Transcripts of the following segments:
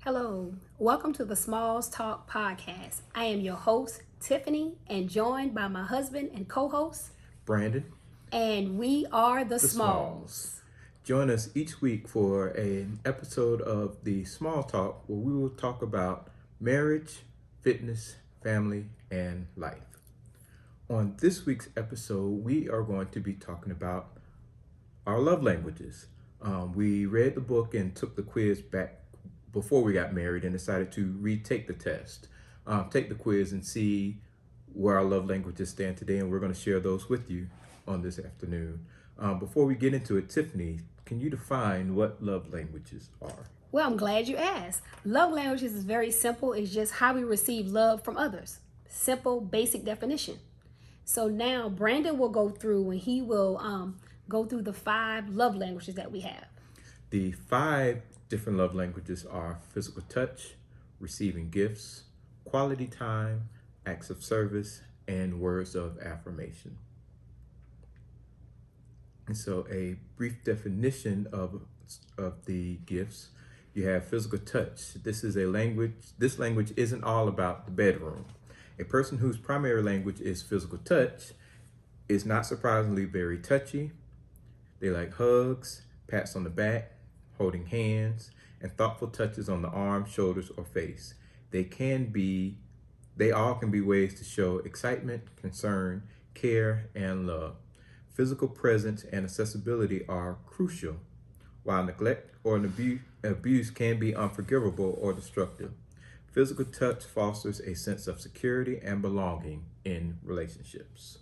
Hello, welcome to the Smalls Talk podcast. I am your host, Tiffany, and joined by my husband and co-host, Brandon, and we are the the Smalls. Smalls. Join us each week for an episode of the Small Talk where we will talk about marriage, fitness, family, and life. On this week's episode, we are going to be talking about our love languages. We read the book and took the quiz back before we got married and decided to retake the test, take the quiz and see where our love languages stand today. And we're going to share those with you on this afternoon. Before we get into it, Tiffany, can you define what love languages are? Well, I'm glad you asked. Love languages is very simple. It's just how we receive love from others. Simple, basic definition. So now Brandon will go through and he will go through the 5 love languages that we have. The 5 different love languages are physical touch, receiving gifts, quality time, acts of service, and words of affirmation. And so a brief definition of the gifts. You have physical touch. This language isn't all about the bedroom. A person whose primary language is physical touch is not surprisingly very touchy. They like hugs, pats on the back, holding hands, and thoughtful touches on the arm, shoulders, or face. They all can be ways to show excitement, concern, care, and love. Physical presence and accessibility are crucial, while neglect or abuse can be unforgivable or destructive. Physical touch fosters a sense of security and belonging in relationships.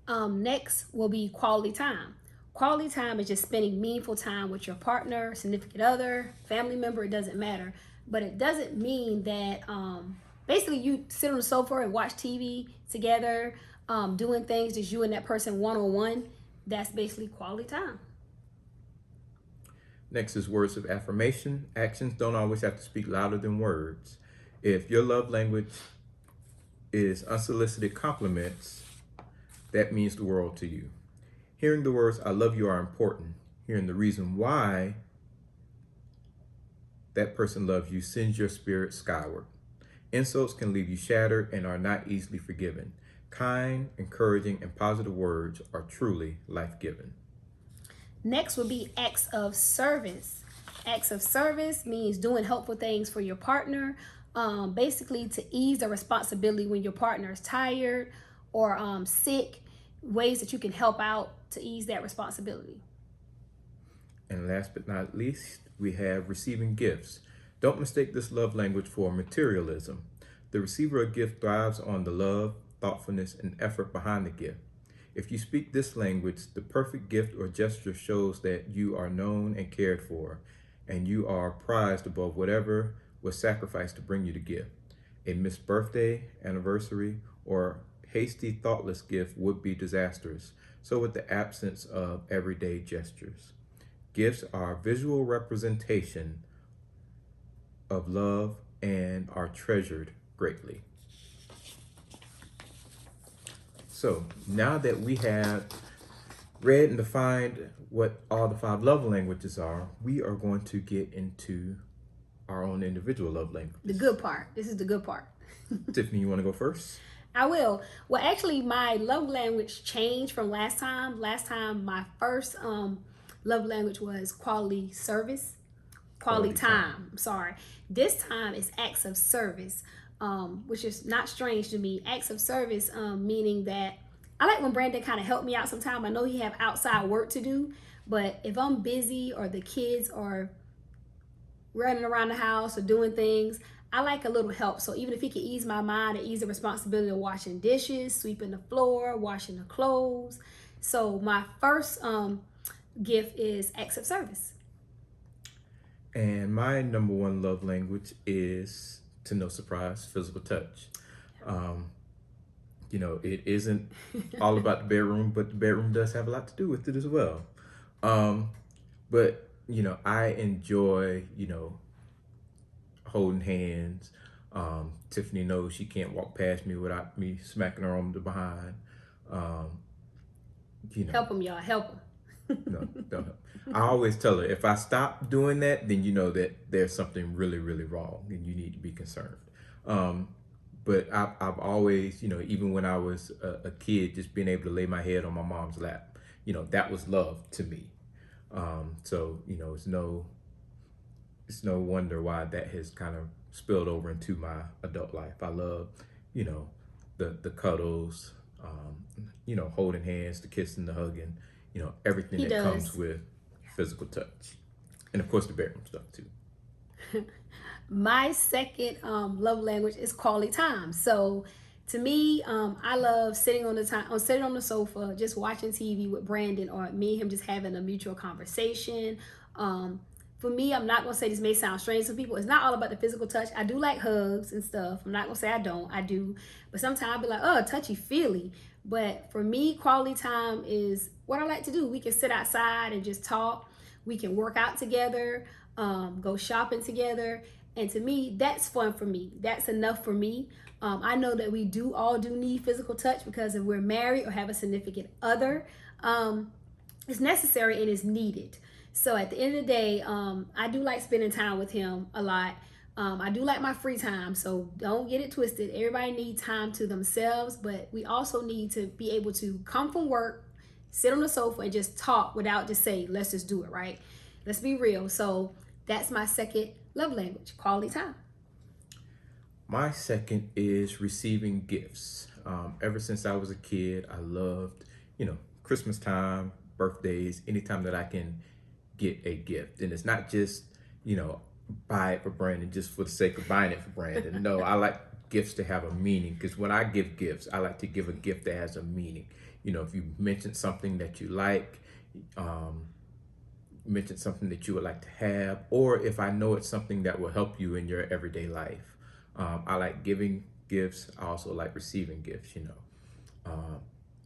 Next will be quality time. Quality time is just spending meaningful time with your partner, significant other, family member, it doesn't matter. But it doesn't mean that basically you sit on the sofa and watch TV together, doing things just you and that person one-on-one. That's basically quality time. Next is words of affirmation. Actions don't always have to speak louder than words. If your love language is unsolicited compliments, that means the world to you. Hearing the words, I love you, are important. Hearing the reason why that person loves you sends your spirit skyward. Insults can leave you shattered and are not easily forgiven. Kind, encouraging, and positive words are truly life-giving. Next would be acts of service. Acts of service means doing helpful things for your partner, basically to ease the responsibility when your partner is tired or sick, ways that you can help out to ease that responsibility. And last but not least, we have receiving gifts. Don't mistake this love language for materialism. The receiver of a gift thrives on the love, thoughtfulness, and effort behind the gift. If you speak this language, the perfect gift or gesture shows that you are known and cared for, and you are prized above whatever was sacrificed to bring you the gift. A missed birthday, anniversary, or hasty, thoughtless gift would be disastrous. So with the absence of everyday gestures. Gifts are visual representation of love and are treasured greatly. So now that we have read and defined what all the 5 love languages are, we are going to get into our own individual love languages. The good part. This is the good part. Tiffany, you want to go first? I will. Well, actually, my love language changed from last time. Last time, my first love language was quality service, quality time. I'm sorry. This time is acts of service. Which is not strange to me. Acts of service, meaning that I like when Brandon kind of help me out sometime. I know he have outside work to do, but if I'm busy or the kids are running around the house or doing things, I like a little help. So even if he can ease my mind and ease the responsibility of washing dishes, sweeping the floor, washing the clothes. So my first gift is acts of service. And my number 1 love language is, to no surprise, physical touch. It isn't all about the bedroom, but the bedroom does have a lot to do with it as well. But I enjoy, holding hands. Tiffany knows she can't walk past me without me smacking her on the behind. Help him, y'all. Help him. No, don't. I always tell her if I stop doing that, then you know that there's something really, really wrong, and you need to be concerned. Um, but I've always, even when I was a kid, just being able to lay my head on my mom's lap, that was love to me. So it's no wonder why that has kind of spilled over into my adult life. I love, you know, the cuddles, holding hands, the kissing, the hugging, everything He that comes does. with physical touch, and of course the bedroom stuff too. My second love language is quality time. So to me, I love sitting on the sofa, just watching TV with Brandon, or me and him just having a mutual conversation. Um, for me, I'm not gonna say, this may sound strange to some people. It's not all about the physical touch. I do like hugs and stuff. I'm not gonna say I don't. I do, but sometimes I'll be like, oh, touchy feely. But for me, quality time is what I like to do. We can sit outside and just talk. We can work out together, go shopping together. And to me, that's fun for me. That's enough for me. I know that we all do need physical touch, because if we're married or have a significant other, it's necessary and it's needed. So at the end of the day, I do like spending time with him a lot. I do like my free time, so don't get it twisted. Everybody needs time to themselves, but we also need to be able to come from work, sit on the sofa, and just talk without just say, let's just do it, right? Let's be real. So that's my second love language, quality time. My second is receiving gifts. Ever since I was a kid, I loved, Christmas time, birthdays, anytime that I can get a gift. And it's not just, buy it for Brandon just for the sake of buying it for Brandon. No, I like gifts to have a meaning, because when I give gifts, I like to give a gift that has a meaning. If you mention something that you like, mention something that you would like to have, or if I know it's something that will help you in your everyday life. I like giving gifts. I also like receiving gifts.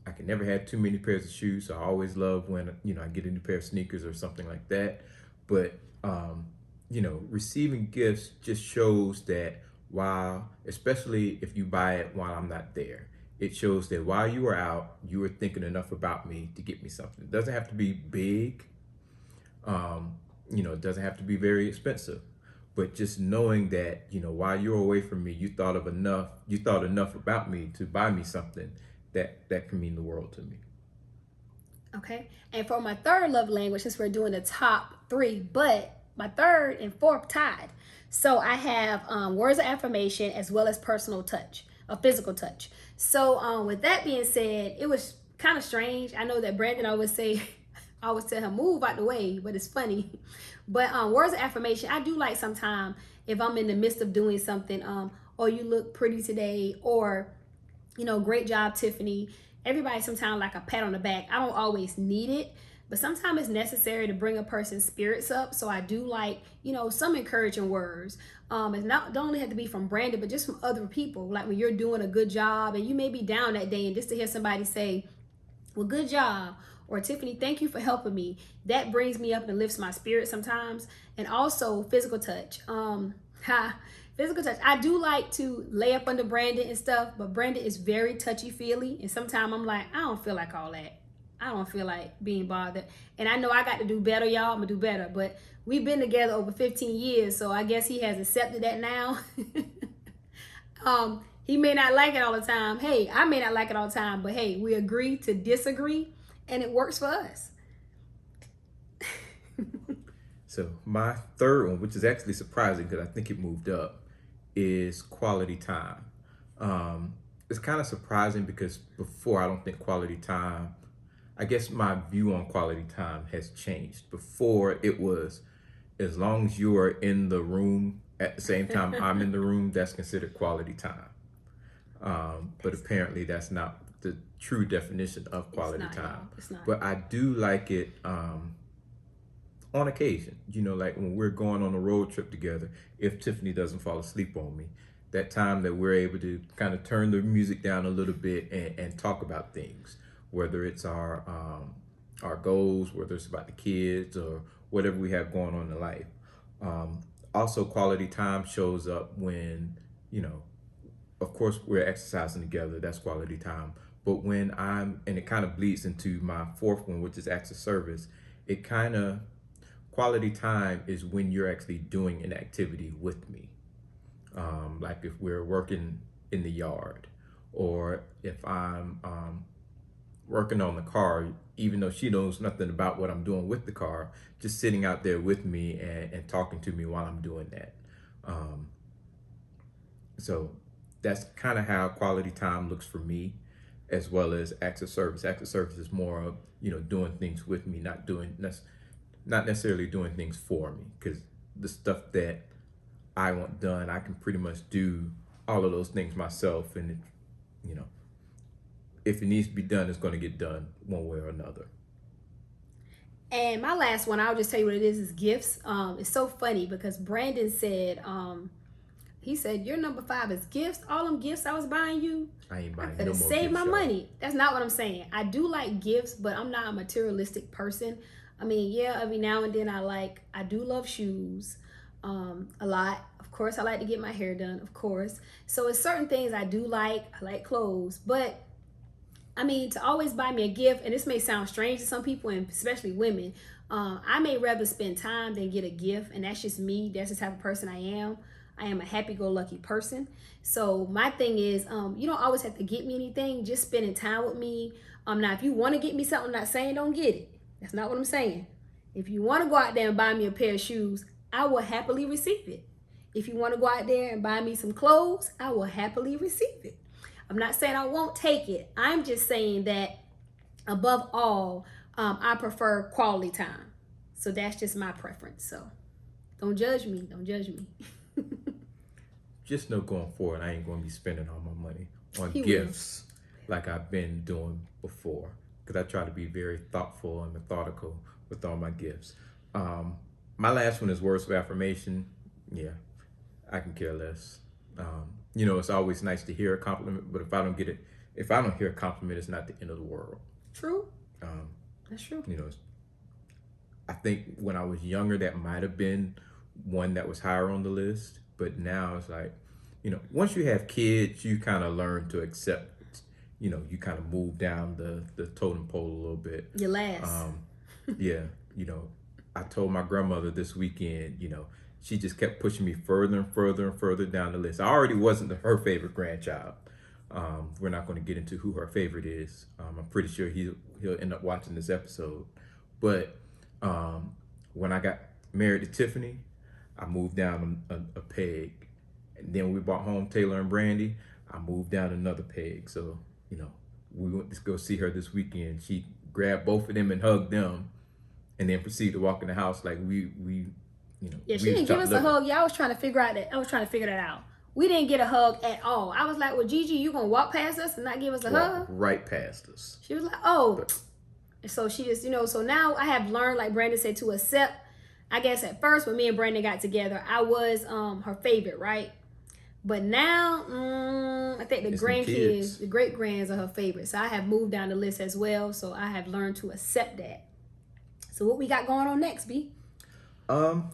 I can never have too many pairs of shoes, so I always love when I get a new pair of sneakers or something like that. But receiving gifts just shows that, while, especially if you buy it while I'm not there, it shows that while you were out, you were thinking enough about me to get me something. It doesn't have to be big. It doesn't have to be very expensive, but just knowing that, while you're away from me, you thought enough about me to buy me something that can mean the world to me. Okay. And for my third love language, since we're doing the top three, but my third and fourth tied. So I have words of affirmation as well as personal touch, a physical touch. So with that being said, it was kind of strange. I know that Brandon always say, I always tell him, move out the way, but it's funny. But words of affirmation, I do like sometimes if I'm in the midst of doing something, or you look pretty today, or, great job, Tiffany. Everybody sometimes like a pat on the back. I don't always need it, but sometimes it's necessary to bring a person's spirits up. So I do like, some encouraging words. It's not, don't only have to be from Brandon, but just from other people. Like when you're doing a good job and you may be down that day, and just to hear somebody say, well, good job, or Tiffany, thank you for helping me, that brings me up and lifts my spirit sometimes. And also physical touch. Physical touch. I do like to lay up under Brandon and stuff, but Brandon is very touchy-feely, and sometimes I'm like, I don't feel like all that. I don't feel like being bothered. And I know I got to do better, y'all. I'm going to do better. But we've been together over 15 years, so I guess he has accepted that now. He may not like it all the time. Hey, I may not like it all the time, but hey, we agree to disagree, and it works for us. So my third one, which is actually surprising because I think it moved up, is quality time. It's kind of surprising because before, I don't think quality time, I guess my view on quality time has changed. Before, it was, as long as you are in the room at the same time I'm in the room, that's considered quality time. But apparently that's not the true definition of quality time. It's not. But I do like it on occasion, like when we're going on a road trip together, if Tiffany doesn't fall asleep on me, that time that we're able to kind of turn the music down a little bit and talk about things, whether it's our goals, whether it's about the kids or whatever we have going on in life. Also, quality time shows up when, of course, we're exercising together. That's quality time. But and it kind of bleeds into my fourth one, which is acts of service. It kind of, quality time is when you're actually doing an activity with me. Like if we're working in the yard, or if I'm working on the car, even though she knows nothing about what I'm doing with the car, just sitting out there with me and talking to me while I'm doing that. Um, so that's kind of how quality time looks for me, as well as acts of service. Acts of service is more of, doing things with me, not necessarily doing things for me, because the stuff that I want done, I can pretty much do all of those things myself, and you know, if it needs to be done, it's going to get done one way or another. And my last one, I'll just tell you what it is gifts. It's so funny because Brandon said, he said, your number 5 is gifts. All them gifts I was buying you, I ain't buying I no more save gifts, my y'all. money. That's not what I'm saying. I do like gifts, but I'm not a materialistic person. I mean, yeah, every now and then I do love shoes a lot. Of course, I like to get my hair done, of course. So it's certain things I do like. I like clothes, but I mean, to always buy me a gift, and this may sound strange to some people, and especially women, I may rather spend time than get a gift, and that's just me. That's the type of person I am. I am a happy-go-lucky person. So my thing is, you don't always have to get me anything. Just spending time with me. Now, if you want to get me something, I'm not saying don't get it. That's not what I'm saying. If you want to go out there and buy me a pair of shoes, I will happily receive it. If you want to go out there and buy me some clothes, I will happily receive it. I'm not saying I won't take it. I'm just saying that above all, I prefer quality time. So that's just my preference. So don't judge me. Don't judge me. Just know going forward, I ain't going to be spending all my money on He gifts like I've been doing before, because I try to be very thoughtful and methodical with all my gifts. My last one is words of affirmation. Yeah, I can care less. It's always nice to hear a compliment, but if I don't hear a compliment, it's not the end of the world. True. That's true. I think when I was younger, that might have been one that was higher on the list, but now it's like, once you have kids, you kind of learn to accept, you kind of move down the totem pole a little bit. Your last. Yeah, I told my grandmother this weekend, she just kept pushing me further and further and further down the list. I already wasn't her favorite grandchild. We're not going to get into who her favorite is. I'm pretty sure he'll end up watching this episode. But when I got married to Tiffany, I moved down a peg. And then when we brought home Taylor and Brandy, I moved down another peg. So, we went to go see her this weekend. She grabbed both of them and hugged them, and then proceeded to walk in the house like Yeah, she didn't give us a hug. Yeah, I was trying to figure that out. We didn't get a hug at all. I was like, well, Gigi, you gonna walk past us and not give us a hug? Right past us. She was like, oh. So she just, so now I have learned, like Brandon said, to accept. I guess at first when me and Brandon got together, I was her favorite, right? But now, I think the grandkids, the great grands are her favorite. So I have moved down the list as well. So I have learned to accept that. So what we got going on next, B? Well,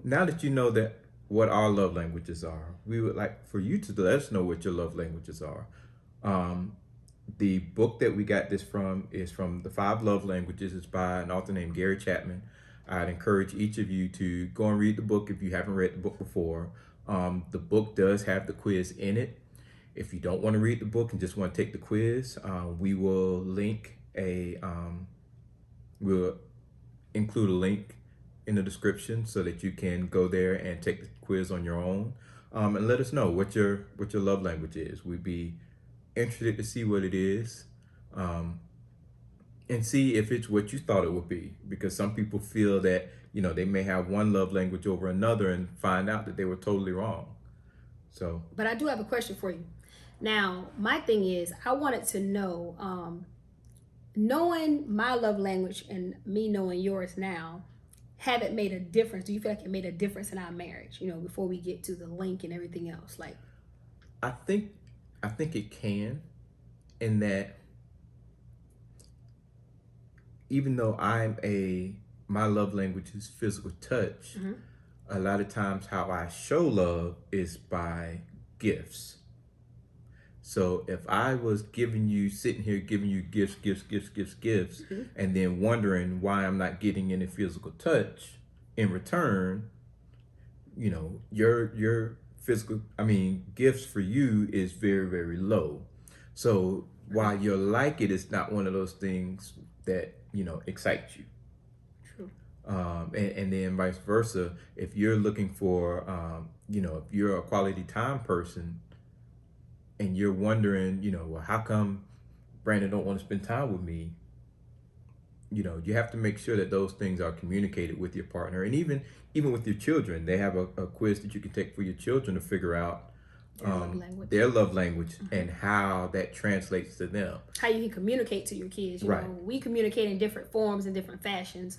now that you know that what our love languages are, we would like for you to let us know what your love languages are. The book that we got this from is from The 5 Love Languages. It's by an author named Gary Chapman. I'd encourage each of you to go and read the book if you haven't read the book before. The book does have the quiz in it. If you don't want to read the book and just want to take the quiz, we will we'll include a link in the description so that you can go there and take the quiz on your own, and let us know what your love language is. We'd be interested to see what it is, and see if it's what you thought it would be, because some people feel that they may have one love language over another and find out that they were totally wrong. So, but I do have a question for you. Now, my thing is, I wanted to know, knowing my love language and me knowing yours now, have it made a difference? Do you feel like it made a difference in our marriage, before we get to the link and everything else? Like, I think it can, in that even though my love language is physical touch, mm-hmm. a lot of times how I show love is by gifts. So if I was sitting here giving you gifts, and then wondering why I'm not getting any physical touch in return, your gifts for you is very, very low. So while you like it, it's not one of those things that, excites you. True. And then vice versa, if you're looking for, if you're a quality time person and you're wondering, well, how come Brandon don't want to spend time with me? You have to make sure that those things are communicated with your partner, and even with your children. They have a quiz that you can take for your children to figure out their love language and how that translates to them. How you can communicate to your kids. You Right. know, we communicate in different forms and different fashions.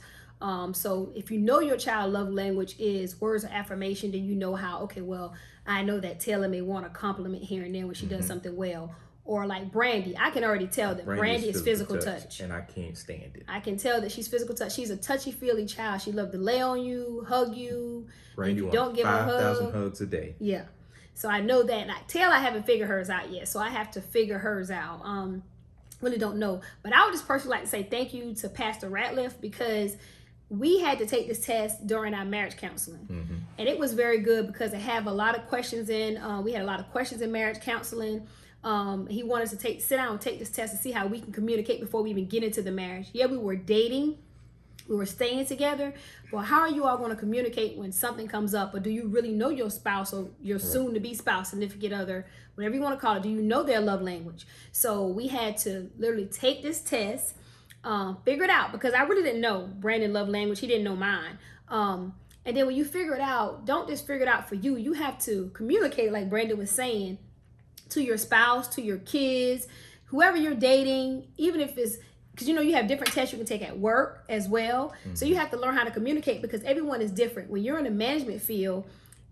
So if you know your child love language is words of affirmation, then you know how, okay, well, I know that Taylor may want a compliment here and there when she does something well. Or like Brandy, I can already tell that Brandy is physical touch. And I can't stand it. I can tell that she's physical touch. She's a touchy-feely child. She loves to lay on you, hug you. Brandy wants don't give 5,000 hugs a day. Yeah. So I know that. And Taylor, I haven't figured hers out yet. So I have to figure hers out. Really don't know. But I would just personally like to say thank you to Pastor Ratliff, because we had to take this test during our marriage counseling. And it was very good because it had a lot of questions in. We had a lot of questions in marriage counseling. He wanted to sit down and take this test and see how we can communicate before we even get into the marriage. Yeah, we were dating. We were staying together. But how are you all going to communicate when something comes up? Or do you really know your spouse or your soon-to-be spouse, significant other, whatever you want to call it? Do you know their love language? So we had to literally take this test, figure it out, because I really didn't know Brandon's love language. He didn't know mine. And then when you figure it out, don't just figure it out for you. You have to communicate, like Brandon was saying, to your spouse, to your kids, whoever you're dating, even if it's, because you have different tests you can take at work as well. So you have to learn how to communicate, because everyone is different. When you're in a management field,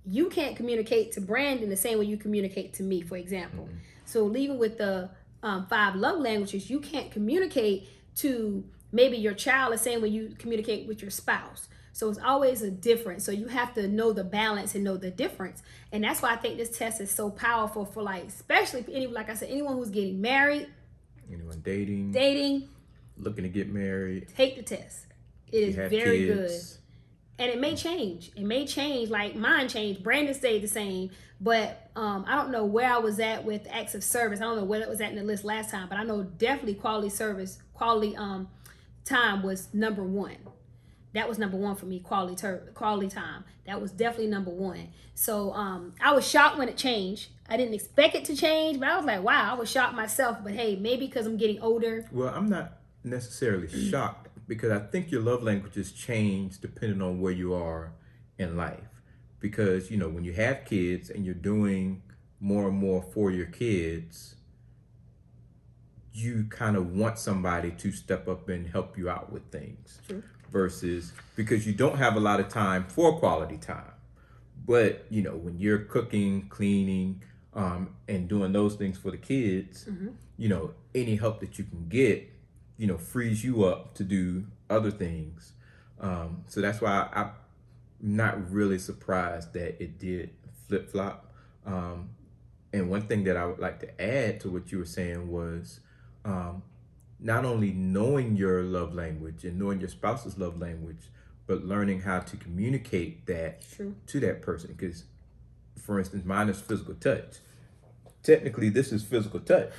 you can't communicate to Brandon the same way you communicate to me, for example. So leaving with the 5 love languages, you can't communicate to maybe your child the same way you communicate with your spouse. So it's always a difference. So you have to know the balance and know the difference. And that's why I think this test is so powerful for, like, especially like I said, anyone who's getting married, anyone dating, looking to get married, take the test. It is very good. And it may change. Like mine changed. Brandon stayed the same. But I don't know where I was at with acts of service. I don't know where it was at in the list last time. But I know definitely quality time was number 1. That was number 1 for me, quality time. That was definitely number 1. So I was shocked when it changed. I didn't expect it to change, but I was like, wow, I was shocked myself. But hey, maybe because I'm getting older. Well, I'm not necessarily shocked, because I think your love languages change depending on where you are in life. Because, when you have kids and you're doing more and more for your kids, you kind of want somebody to step up and help you out with things. True. Versus, because you don't have a lot of time for quality time. But, when you're cooking, cleaning, and doing those things for the kids, any help that you can get, frees you up to do other things. So that's why I'm not really surprised that it did flip-flop. And one thing that I would like to add to what you were saying was, not only knowing your love language and knowing your spouse's love language, but learning how to communicate that to that person. Because, for instance, mine is physical touch. Technically, this is physical touch.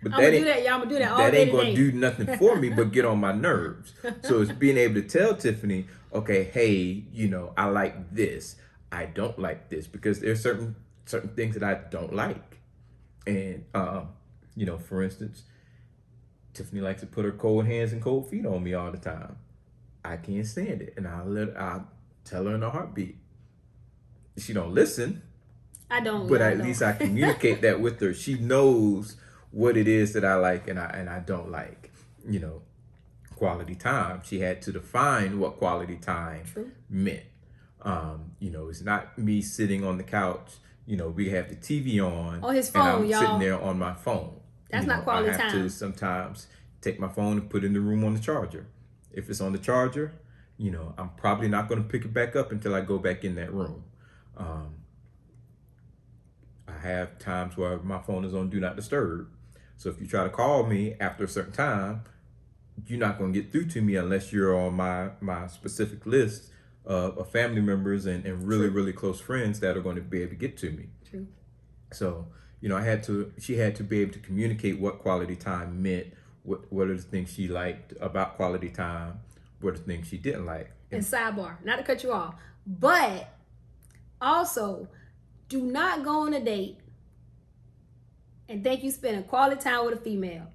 But I'm gonna do that all day. That ain't gonna do nothing for me but get on my nerves. So it's being able to tell Tiffany, okay, hey, I like this. I don't like this, because there's certain things that I don't like. And for instance, Tiffany likes to put her cold hands and cold feet on me all the time. I can't stand it, and I'll tell her in a heartbeat. She don't listen. I don't. But at least I communicate that with her. She knows what it is that I like and I don't like. Quality time. She had to define what quality time meant. It's not me sitting on the couch. We have the TV on his phone, and I'm sitting there on my phone. That's not quality time. I have to sometimes take my phone and put it in the room on the charger. If it's on the charger, I'm probably not going to pick it back up until I go back in that room. I I have times where my phone is on do not disturb. So if you try to call me after a certain time, you're not going to get through to me unless you're on my specific list of family members and really, True. really close friends that are going to be able to get to me. True. So, she had to be able to communicate what quality time meant, what are the things she liked about quality time, what are the things she didn't like. And sidebar, not to cut you off, but also do not go on a date and think you spending quality time with a female.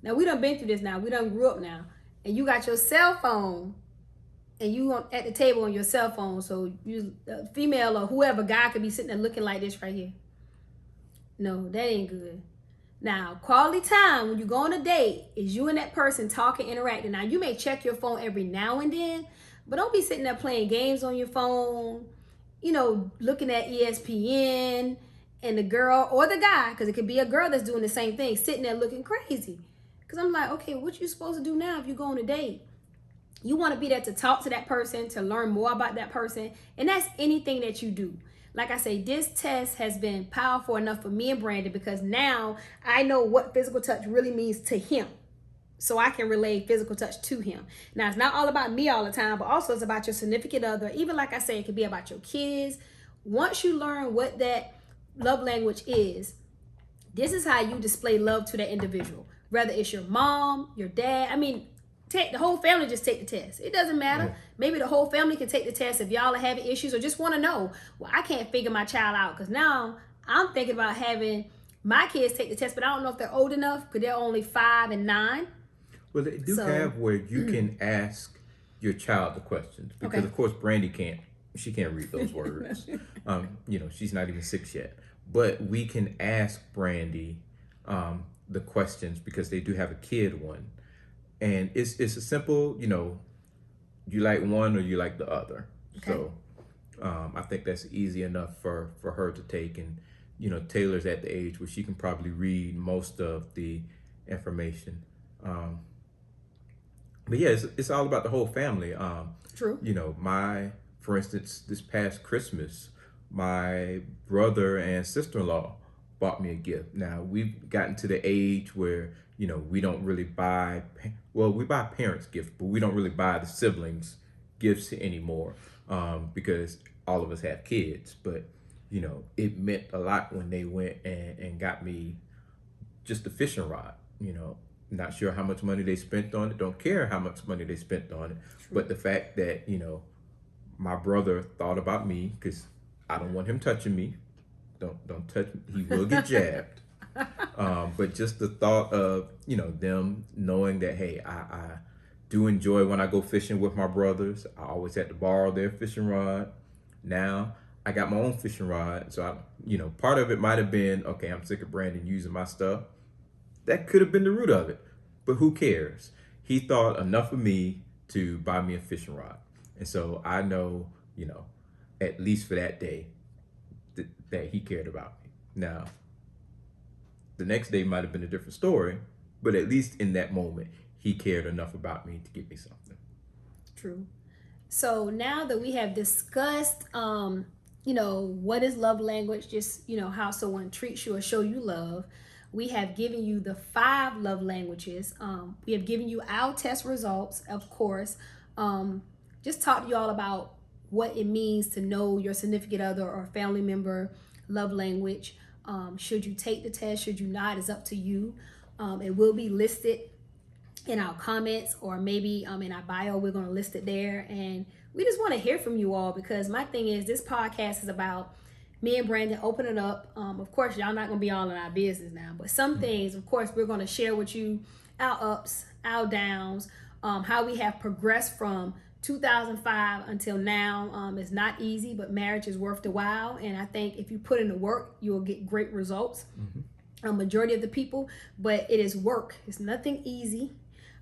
Now, we done been through this now. We done grew up now. And you got your cell phone and you at the table on your cell phone. So you, female or whoever, guy could be sitting there looking like this right here. No, that ain't good. Now, quality time when you go on a date is you and that person talking, interacting. Now, you may check your phone every now and then, but don't be sitting there playing games on your phone, looking at ESPN, and the girl or the guy, because it could be a girl that's doing the same thing, sitting there looking crazy. Because I'm like, okay, what you supposed to do now if you go on a date? You want to be there to talk to that person, to learn more about that person, and that's anything that you do. Like I say, this test has been powerful enough for me and Brandon because now I know what physical touch really means to him. So I can relay physical touch to him. Now, it's not all about me all the time, but also it's about your significant other. Even like I say, it could be about your kids. Once you learn what that love language is, this is how you display love to that individual. Whether it's your mom, your dad. I mean, the whole family just take the test. It doesn't matter. Yeah. Maybe the whole family can take the test if y'all are having issues or just want to know, well, I can't figure my child out because now I'm thinking about having my kids take the test, but I don't know if they're old enough because they're only 5 and 9. Well, they do have where you can ask your child the questions because, of course, Brandy can't read those words. She's not even 6 yet. But we can ask Brandy the questions because they do have a kid one. And it's a simple, you like one or you like the other. Okay. So I think that's easy enough for her to take. And, Taylor's at the age where she can probably read most of the information. But yeah, it's all about the whole family. True. For instance, this past Christmas, my brother and sister-in-law bought me a gift. Now, we've gotten to the age where, we don't really buy, we buy parents gifts, but we don't really buy the siblings gifts anymore because all of us have kids. But, it meant a lot when they went and got me just a fishing rod, Not sure how much money they spent on it. Don't care how much money they spent on it. True. But the fact that, my brother thought about me because I don't want him touching me. Don't touch me. He will get jabbed. But just the thought of, them knowing that, hey, I do enjoy when I go fishing with my brothers. I always had to borrow their fishing rod. Now I got my own fishing rod. So, part of it might have been, okay, I'm sick of Brandon using my stuff. That could have been the root of it. But who cares? He thought enough of me to buy me a fishing rod. And so I know, at least for that day, that he cared about me. Now, the next day might have been a different story, but at least in that moment, he cared enough about me to give me something. True. So now that we have discussed, what is love language, just, how someone treats you or show you love, we have given you the 5 love languages. We have given you our test results, of course. Just talk to you all about what it means to know your significant other or family member love language. Should you take the test, should you not, is up to you. It will be listed in our comments or maybe in our bio. We're going to list it there. And we just want to hear from you all because my thing is this podcast is about me and Brandon opening up. Of course, y'all not going to be all in our business now, but some things, of course, we're going to share with you our ups, our downs, how we have progressed from 2005 until now. It's not easy, but marriage is worth the while. And I think if you put in the work, you'll get great results. A majority of the people, but it is work. It's nothing easy.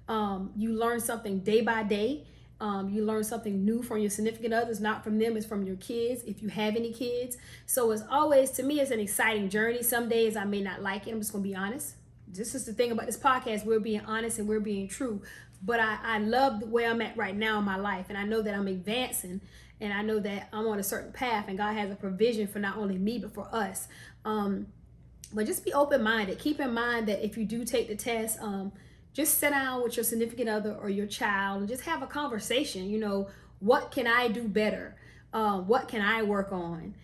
You learn something day by day. You learn something new from your significant others, not from them, it's from your kids, if you have any kids. So as always, to me, it's an exciting journey. Some days I may not like it. I'm just going to be honest. This is the thing about this podcast. We're being honest and we're being true. But I love where I'm at right now in my life. And I know that I'm advancing and I know that I'm on a certain path, and God has a provision for not only me but for us. But just be open-minded. Keep in mind that if you do take the test, just sit down with your significant other or your child and just have a conversation. You know, what can I do better? What can I work on?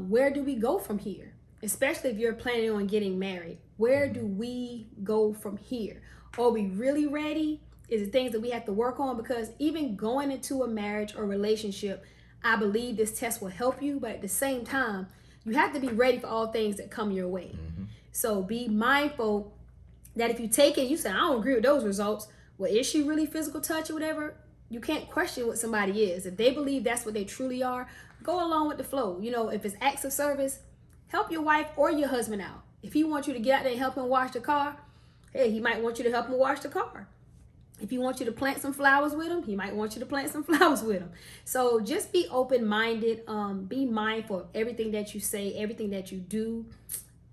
Where do we go from here? Especially if you're planning on getting married. Where do we go from here? Are we really ready? Is it things that we have to work on? Because even going into a marriage or relationship, I believe this test will help you, but at the same time, you have to be ready for all things that come your way. So be mindful that if you take it, you say, I don't agree with those results. Well, is she really physical touch or whatever? You can't question what somebody is. If they believe that's what they truly are, go along with the flow. You know, if it's acts of service, help your wife or your husband out. If he wants you to get out there and help him wash the car, hey, he might want you to help him wash the car. If he wants you to plant some flowers with him, he might want you to plant some flowers with him. So just be open-minded. Be mindful of everything that you say, everything that you do.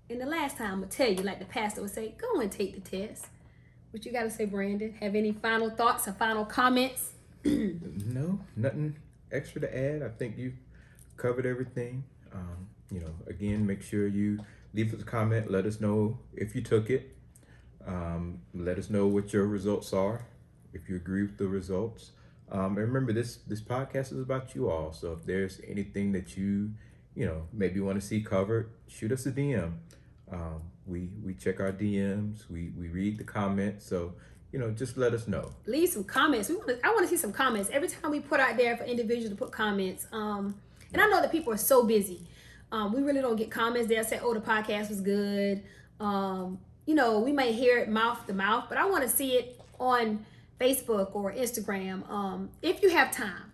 And the last time I'm going to tell you, like the pastor would say, go and take the test. What you got to say, Brandon? Have any final thoughts or final comments? No, nothing extra to add. I think you covered everything. Again, make sure you leave us a comment. Let us know if you took it. Let us know what your results are, if you agree with the results. And remember, this podcast is about you all. So if there's anything that you maybe want to see covered, shoot us a DM. We check our DMs. We read the comments. So just let us know. Leave some comments. I want to see some comments every time we put out there for individuals to put comments. And I know that people are so busy. We really don't get comments. They'll say, "Oh, the podcast was good." We may hear it mouth to mouth, but I want to see it on Facebook or Instagram. If you have time,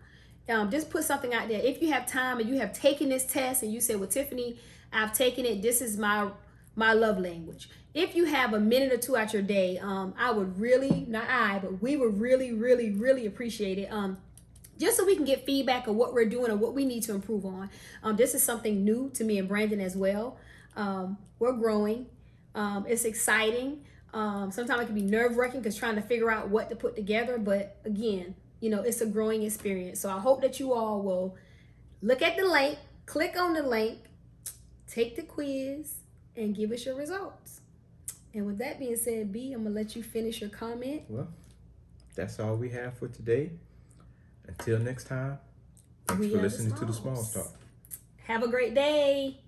just put something out there. If you have time and you have taken this test and you say, "Well, Tiffany, I've taken it. This is my love language." If you have a minute or two out your day, I would really, we would really, really, really appreciate it. Just so we can get feedback of what we're doing or what we need to improve on. This is something new to me and Brandon as well. We're growing. It's exciting. Sometimes it can be nerve-wracking because trying to figure out what to put together. But again, it's a growing experience. So I hope that you all will look at the link, click on the link, take the quiz, and give us your results. And with that being said, B, I'm going to let you finish your comment. Well, that's all we have for today. Until next time, thanks for listening to the Small Talk. Have a great day.